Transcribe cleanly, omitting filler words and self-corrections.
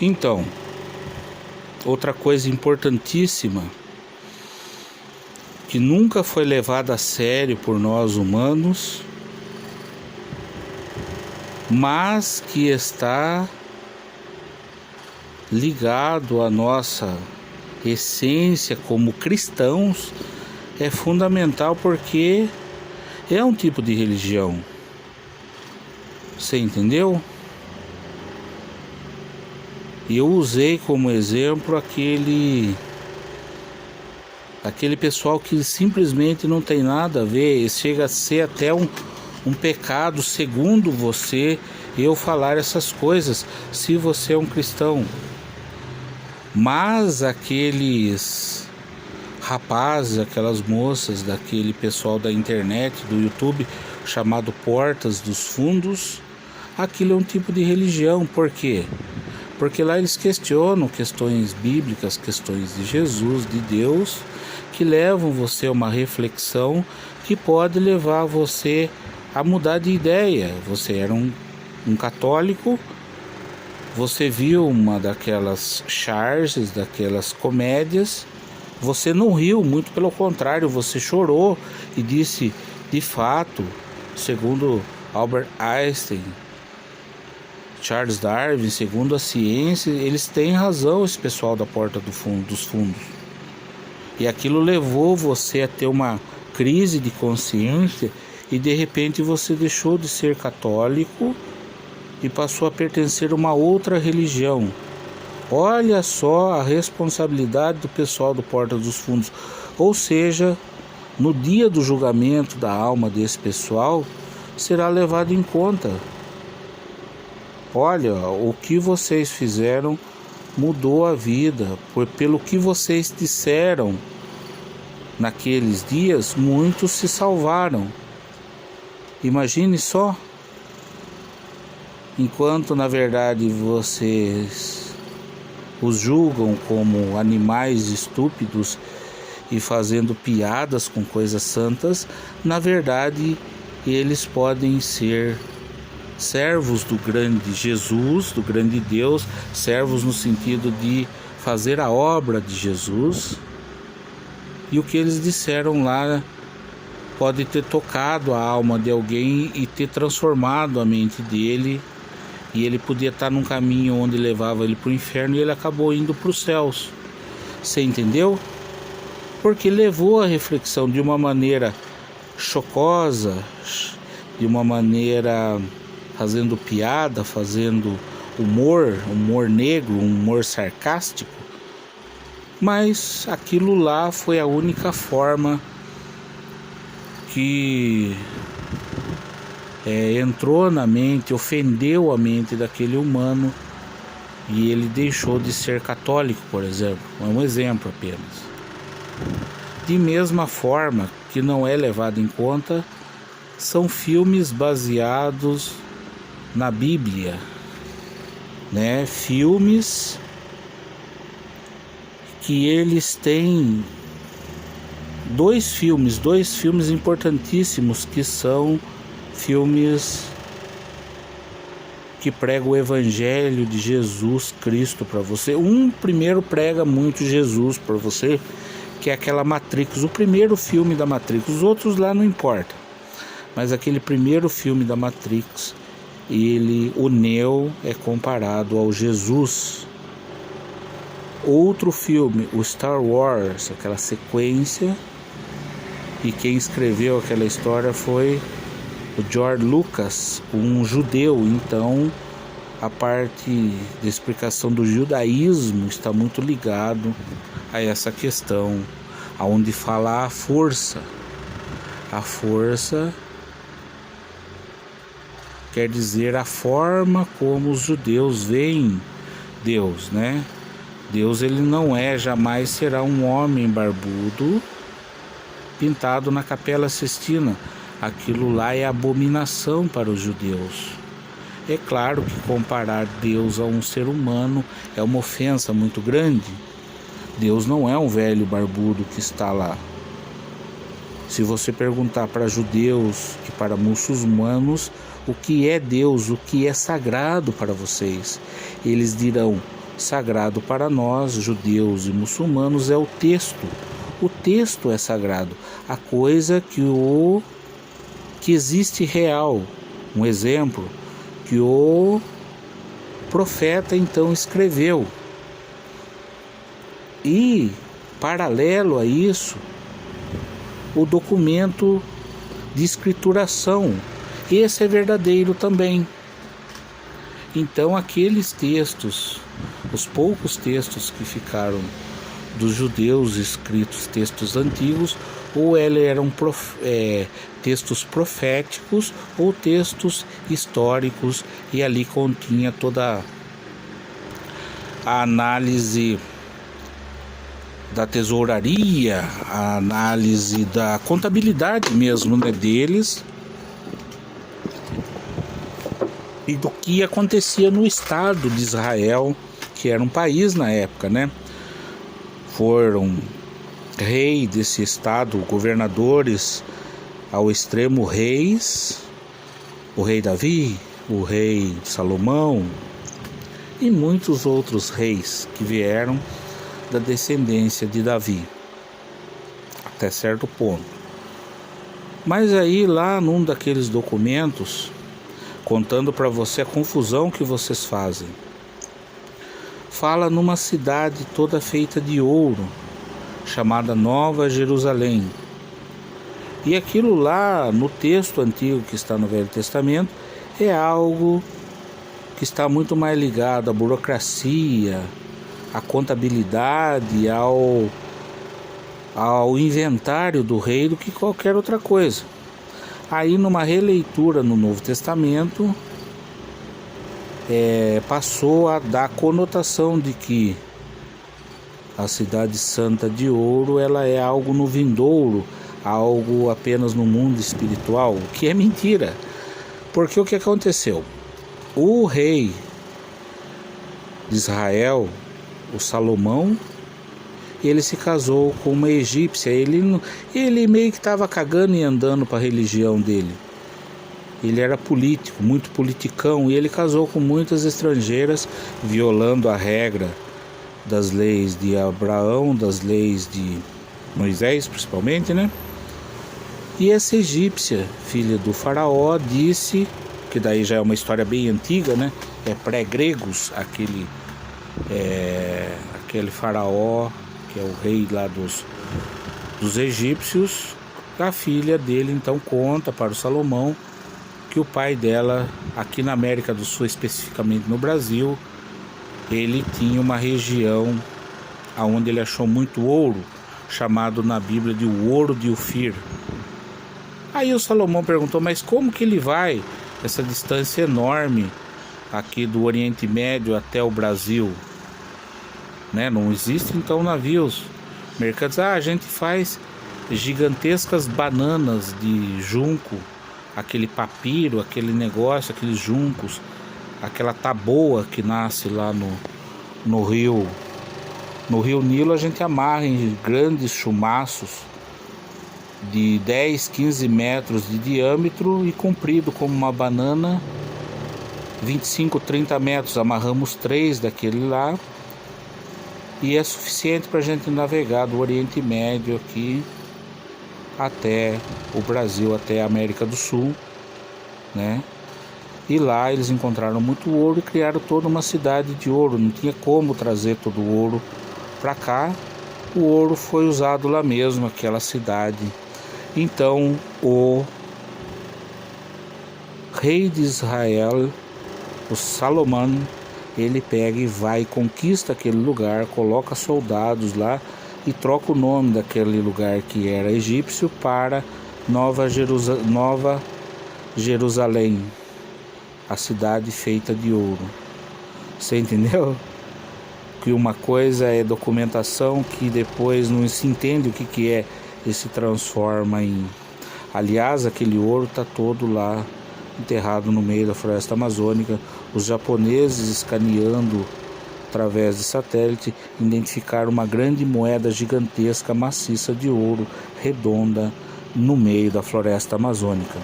Então, outra coisa importantíssima que nunca foi levada a sério por nós humanos, mas que está ligado à nossa essência como cristãos, é fundamental porque é um tipo de religião. Você entendeu? E eu usei como exemplo aquele pessoal que simplesmente não tem nada a ver, chega a ser até um pecado, segundo você, eu falar essas coisas, se você é um cristão. Mas aqueles rapazes, aquelas moças, daquele pessoal da internet, do YouTube, chamado Portas dos Fundos, aquilo é um tipo de religião. Por quê? Porque lá eles questionam questões bíblicas, questões de Jesus, de Deus, que levam você a uma reflexão que pode levar você a mudar de ideia. Você era um católico, você viu uma daquelas charges, daquelas comédias, você não riu, muito pelo contrário, você chorou e disse, de fato, segundo Albert Einstein, Charles Darwin, segundo a ciência, eles têm razão, esse pessoal da Porta dos Fundos. E aquilo levou você a ter uma crise de consciência e de repente você deixou de ser católico e passou a pertencer a uma outra religião. Olha só a responsabilidade do pessoal do Porta dos Fundos. Ou seja, no dia do julgamento da alma desse pessoal, será levado em conta. Olha, o que vocês fizeram mudou a vida, pelo que vocês disseram naqueles dias, muitos se salvaram. Imagine só, enquanto na verdade vocês os julgam como animais estúpidos e fazendo piadas com coisas santas, na verdade eles podem ser servos do grande Jesus, do grande Deus, servos no sentido de fazer a obra de Jesus. E o que eles disseram lá pode ter tocado a alma de alguém e ter transformado a mente dele, e ele podia estar num caminho onde levava ele para o inferno e ele acabou indo para os céus. Você entendeu? Porque levou a reflexão de uma maneira chocosa, de uma maneira fazendo piada, fazendo humor negro, humor sarcástico, mas aquilo lá foi a única forma que entrou na mente, ofendeu a mente daquele humano e ele deixou de ser católico, por exemplo. É um exemplo apenas. De mesma forma que não é levado em conta são filmes baseados na Bíblia, né? Filmes que eles têm dois filmes importantíssimos, que são filmes que pregam o Evangelho de Jesus Cristo para você. Um primeiro prega muito Jesus para você, que é aquela Matrix, o primeiro filme da Matrix. Os outros lá não importa, mas aquele primeiro filme da Matrix, o Neo é comparado ao Jesus. Outro filme, o Star Wars, aquela sequência, e quem escreveu aquela história foi o George Lucas, um judeu. Então a parte de explicação do judaísmo está muito ligado a essa questão, aonde fala a força. A força quer dizer a forma como os judeus veem Deus, né? Deus, ele não jamais será um homem barbudo pintado na Capela Sistina. Aquilo lá é abominação para os judeus. É claro que comparar Deus a um ser humano é uma ofensa muito grande. Deus não é um velho barbudo que está lá. Se você perguntar para judeus e para muçulmanos o que é Deus, o que é sagrado para vocês, eles dirão sagrado para nós, judeus e muçulmanos, é o texto. O texto é sagrado, a coisa que existe real. Um exemplo, que o profeta então escreveu. E, paralelo a isso, o documento de escrituração. Esse é verdadeiro também. Então, aqueles textos, os poucos textos que ficaram dos judeus escritos, textos antigos, ou eles eram textos proféticos ou textos históricos, e ali continha toda a análise da tesouraria, a análise da contabilidade mesmo, né, deles, e do que acontecia no Estado de Israel, que era um país na época, né? Foram rei desse estado, governadores ao extremo, reis, o rei Davi, o rei Salomão e muitos outros reis que vieram da descendência de Davi, até certo ponto. Mas aí lá num daqueles documentos, contando para você a confusão que vocês fazem, fala numa cidade toda feita de ouro, chamada Nova Jerusalém. E aquilo lá, no texto antigo que está no Velho Testamento, é algo que está muito mais ligado à burocracia, à contabilidade, ao inventário do rei do que qualquer outra coisa. Aí, numa releitura no Novo Testamento, passou a dar conotação de que a cidade santa de ouro, ela é algo no vindouro, algo apenas no mundo espiritual, o que é mentira. Porque o que aconteceu? O rei de Israel, o Salomão, ele se casou com uma egípcia. Ele meio que estava cagando e andando para a religião dele. Ele era político, muito politicão, e ele casou com muitas estrangeiras, violando a regra das leis de Abraão, das leis de Moisés, principalmente, né? E essa egípcia, filha do faraó, disse, que daí já é uma história bem antiga, né? É pré-gregos, aquele faraó, que é o rei lá dos egípcios. A filha dele então conta para o Salomão que o pai dela, aqui na América do Sul, especificamente no Brasil, ele tinha uma região onde ele achou muito ouro, chamado na Bíblia de o ouro de Ofir. Aí o Salomão perguntou, mas como que ele vai essa distância enorme aqui do Oriente Médio até o Brasil? Né? Não existem então navios mercantes. A gente faz gigantescas bananas de junco, aquele papiro, aquele negócio, aqueles juncos, aquela taboa que nasce lá no rio Nilo. A gente amarra em grandes chumaços de 10, 15 metros de diâmetro e comprido como uma banana, 25, 30 metros. Amarramos 3 daquele lá e é suficiente para a gente navegar do Oriente Médio aqui até o Brasil, até a América do Sul, né? E lá eles encontraram muito ouro e criaram toda uma cidade de ouro. Não tinha como trazer todo o ouro para cá. O ouro foi usado lá mesmo, aquela cidade. Então o rei de Israel, o Salomão, ele pega e vai e conquista aquele lugar, coloca soldados lá e troca o nome daquele lugar que era egípcio para Nova Jerusalém, a cidade feita de ouro. Você entendeu? Que uma coisa é documentação que depois não se entende o que é e se transforma em... Aliás, aquele ouro está todo lá enterrado no meio da floresta amazônica. Os japoneses, escaneando através de satélite, identificaram uma grande moeda gigantesca, maciça de ouro, redonda, no meio da floresta amazônica.